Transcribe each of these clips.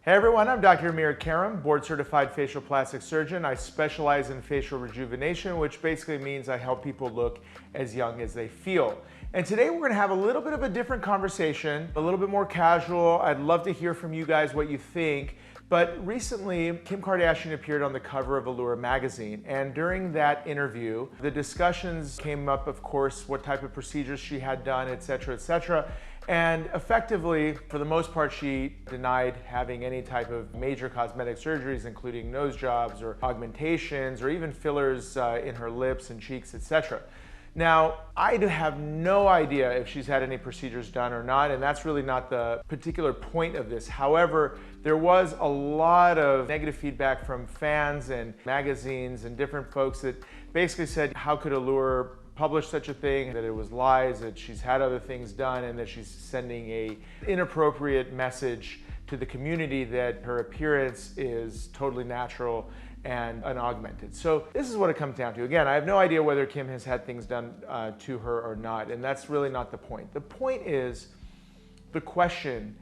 Hey everyone, I'm Dr. Karam, board certified facial plastic surgeon. I specialize in facial rejuvenation, which basically means I help people look as young as they feel. And today we're gonna have a little bit of a different conversation, a little bit more casual. I'd love to hear from you guys what you think. But recently, Kim Kardashian appeared on the cover of Allure magazine. And during that interview, the discussions came up, of course, what type of procedures she had done, et cetera, et cetera. And effectively, for the most part, she denied having any type of major cosmetic surgeries, including nose jobs or augmentations or even fillers in her lips and cheeks, etc. Now, I have no idea if she's had any procedures done or not, and that's really not the particular point of this. However, there was a lot of negative feedback from fans and magazines and different folks that basically said, how could Allure publish such a thing, that it was lies, that she's had other things done, and that she's sending a inappropriate message to the community that her appearance is totally natural and unaugmented. So this is what it comes down to. Again, I have no idea whether Kim has had things done to her or not, and that's really not the point. The point is the question,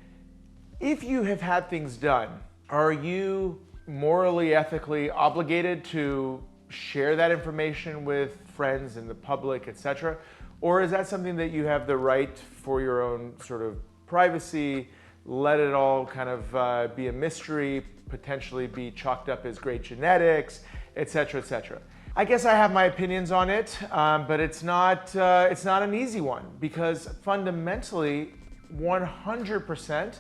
if you have had things done, are you morally, ethically obligated to share that information with friends and the public, etc.? Or is that something that you have the right for your own sort of privacy, let it all kind of be a mystery, potentially be chalked up as great genetics, etc., etc.? I guess I have my opinions on it, but it's not an easy one, because fundamentally, 100%,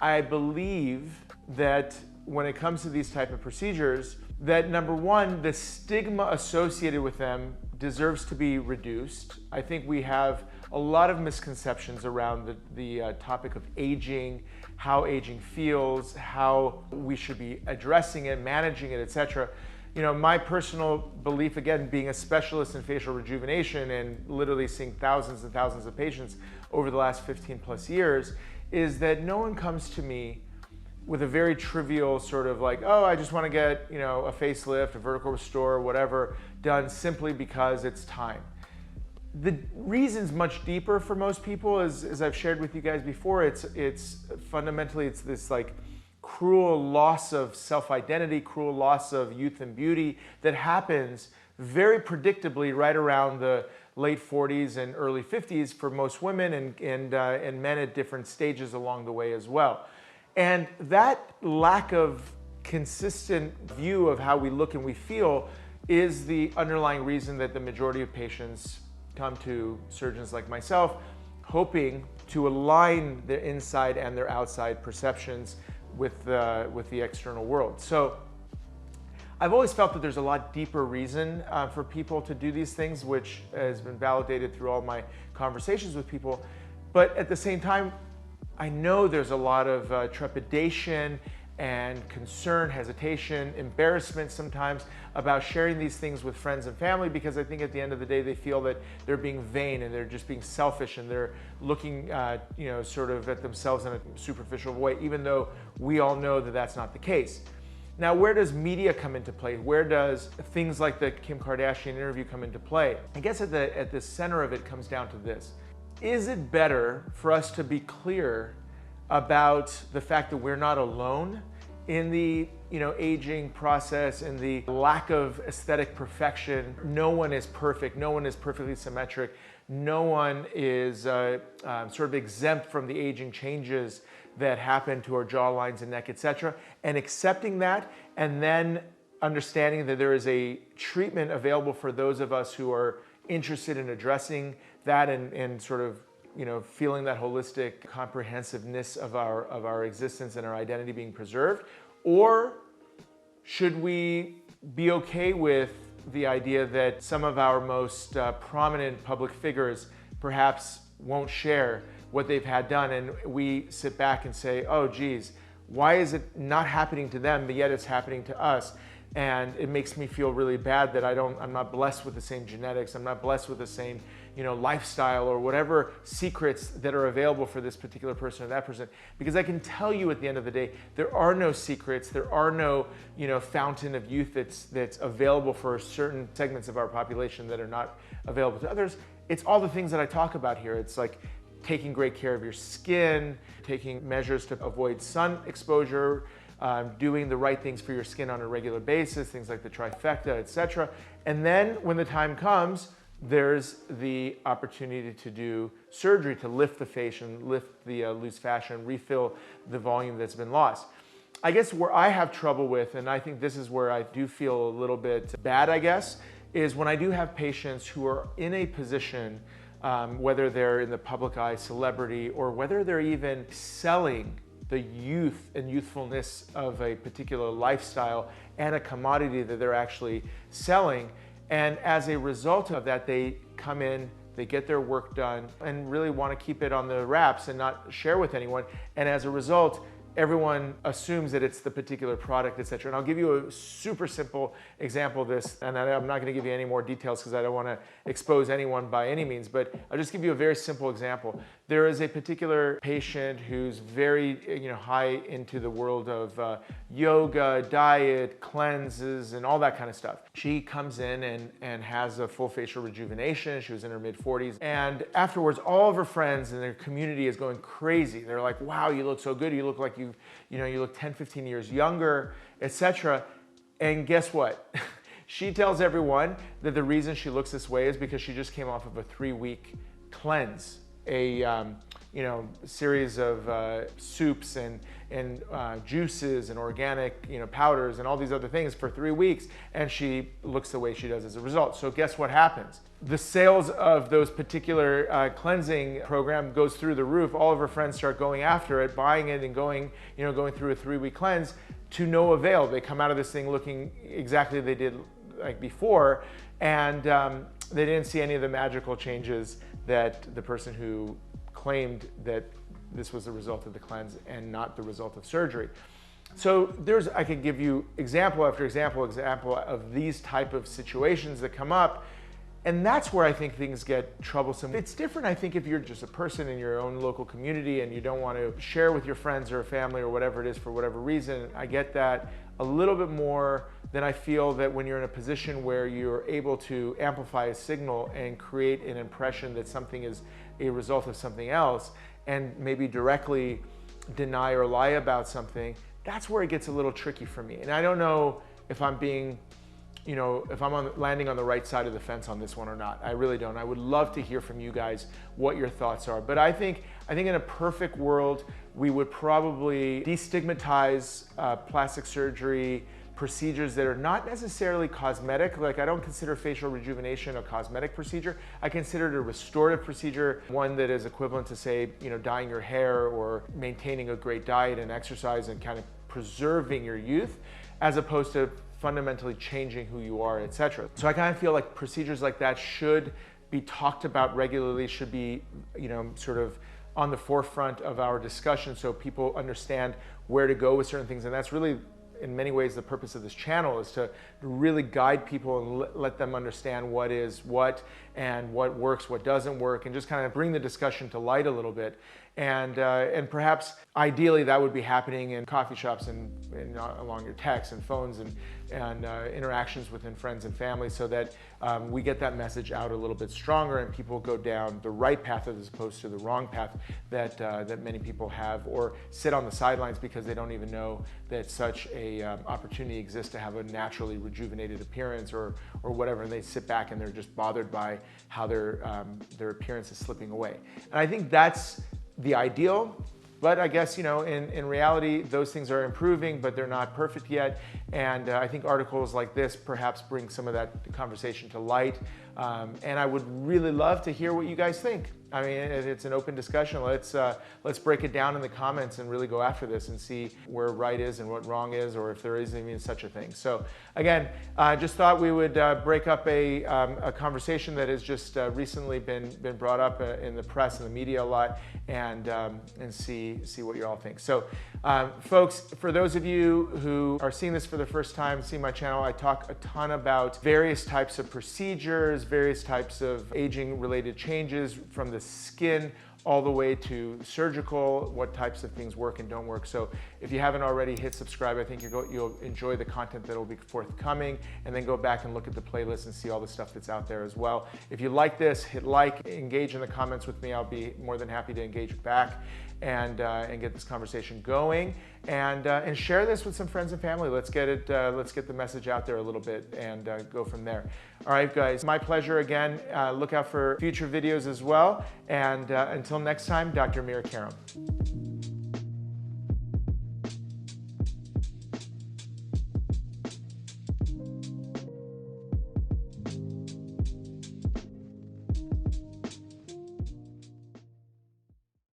I believe that when it comes to these type of procedures, that number one, the stigma associated with them deserves to be reduced. I think we have a lot of misconceptions around the topic of aging, how aging feels, how we should be addressing it, managing it, etc. You know, my personal belief, again, being a specialist in facial rejuvenation and literally seeing thousands and thousands of patients over the last 15 plus years, is that no one comes to me with a very trivial sort of like, oh, I just want to get, you know, a facelift, a vertical restore, whatever, done simply because it's time. The reason's much deeper for most people, as I've shared with you guys before. It's fundamentally, it's this like cruel loss of self-identity, cruel loss of youth and beauty that happens very predictably right around the late 40s and early 50s for most women and men at different stages along the way as well. And that lack of consistent view of how we look and we feel is the underlying reason that the majority of patients come to surgeons like myself, hoping to align their inside and their outside perceptions with the external world. So I've always felt that there's a lot deeper reason for people to do these things, which has been validated through all my conversations with people. But at the same time, I know there's a lot of trepidation and concern, hesitation, embarrassment sometimes about sharing these things with friends and family, because I think at the end of the day they feel that they're being vain and they're just being selfish and they're looking you know, sort of at themselves in a superficial way, even though we all know that that's not the case. Now, where does media come into play? Where does things like the Kim Kardashian interview come into play? I guess at the center of it comes down to this. Is it better for us to be clear about the fact that we're not alone in the aging process and the lack of aesthetic perfection? No one is perfect. No one is perfectly symmetric. No one is sort of exempt from the aging changes that happen to our jawlines and neck, etc. And accepting that, and then understanding that there is a treatment available for those of us who are interested in addressing that and sort of feeling that holistic comprehensiveness of our existence and our identity being preserved? Or should we be okay with the idea that some of our most prominent public figures perhaps won't share what they've had done, and we sit back and say, oh geez, why is it not happening to them, but yet it's happening to us? And it makes me feel really bad that I'm not blessed with the same genetics, I'm not blessed with the same lifestyle or whatever secrets that are available for this particular person or that person. Because I can tell you at the end of the day, there are no secrets, there are no fountain of youth that's available for certain segments of our population that are not available to others. It's all the things that I talk about here. It's like taking great care of your skin, taking measures to avoid sun exposure, doing the right things for your skin on a regular basis, things like the trifecta, etc. And then when the time comes, there's the opportunity to do surgery to lift the face and lift the loose fascia and refill the volume that's been lost. I guess where I have trouble with, and I think this is where I do feel a little bit bad, I guess, is when I do have patients who are in a position, whether they're in the public eye, celebrity, or whether they're even selling the youth and youthfulness of a particular lifestyle and a commodity that they're actually selling. And as a result of that, they come in, they get their work done and really want to keep it on the wraps and not share with anyone. And as a result, everyone assumes that it's the particular product, etc. And I'll give you a super simple example of this, and I'm not going to give you any more details because I don't want to expose anyone by any means, but I'll just give you a very simple example. There is a particular patient who's very high into the world of yoga, diet, cleanses, and all that kind of stuff. She comes in and has a full facial rejuvenation. She was in her mid-40s. And afterwards, all of her friends and their community is going crazy. They're like, wow, you look so good. You look like you look 10, 15 years younger, etc. And guess what? She tells everyone that the reason she looks this way is because she just came off of a 3-week cleanse, a series of soups and juices and organic powders and all these other things for 3 weeks, and she looks the way she does as a result. So guess what happens? The sales of those particular cleansing program goes through the roof. All of her friends start going after it, buying it, and going through a 3-week cleanse to no avail. They come out of this thing looking exactly they did like before, and they didn't see any of the magical changes that the person who claimed that this was the result of the cleanse and not the result of surgery. So I could give you example after example of these type of situations that come up. And that's where I think things get troublesome. It's different, I think, if you're just a person in your own local community and you don't want to share with your friends or family or whatever it is for whatever reason. I get that a little bit more than I feel that when you're in a position where you're able to amplify a signal and create an impression that something is a result of something else and maybe directly deny or lie about something. That's where it gets a little tricky for me. And I don't know if I'm being if I'm landing on the right side of the fence on this one or not. I really don't. I would love to hear from you guys what your thoughts are. But I think in a perfect world, we would probably destigmatize plastic surgery procedures that are not necessarily cosmetic. Like, I don't consider facial rejuvenation a cosmetic procedure. I consider it a restorative procedure, one that is equivalent to, say, dyeing your hair or maintaining a great diet and exercise and kind of preserving your youth, as opposed to fundamentally changing who you are, etc. So I kind of feel like procedures like that should be talked about regularly, should be, sort of on the forefront of our discussion so people understand where to go with certain things. And that's really, in many ways, the purpose of this channel, is to really guide people and let them understand what is what and what works, what doesn't work, and just kind of bring the discussion to light a little bit. And perhaps ideally that would be happening in coffee shops and along your texts and phones and interactions within friends and family, so that we get that message out a little bit stronger and people go down the right path as opposed to the wrong path that many people have, or sit on the sidelines because they don't even know that such a opportunity exists to have a naturally rejuvenated appearance or whatever, and they sit back and they're just bothered by how their appearance is slipping away. And I think that's the ideal, but I guess in reality those things are improving, but they're not perfect yet. And I think articles like this perhaps bring some of that conversation to light. And I would really love to hear what you guys think. I mean, it's an open discussion. Let's break it down in the comments and really go after this and see where right is and what wrong is, or if there is even such a thing. So again, I just thought we would break up a conversation that has just recently been brought up in the press and the media a lot, and see what you all think. So folks, for those of you who are seeing this for the first time, see my channel, I talk a ton about various types of procedures, various types of aging related changes, from the skin all the way to surgical, what types of things work and don't work. So if you haven't already, hit subscribe. I think you'll enjoy the content that will be forthcoming, and then go back and look at the playlist and see all the stuff that's out there as well. If you like this, hit like, engage in the comments with me. I'll be more than happy to engage back and get this conversation going, and share this with some friends and family. Let's get the message out there a little bit, and go from there. All right, guys, my pleasure again. Look out for future videos as well, and until next time, Dr. Karam.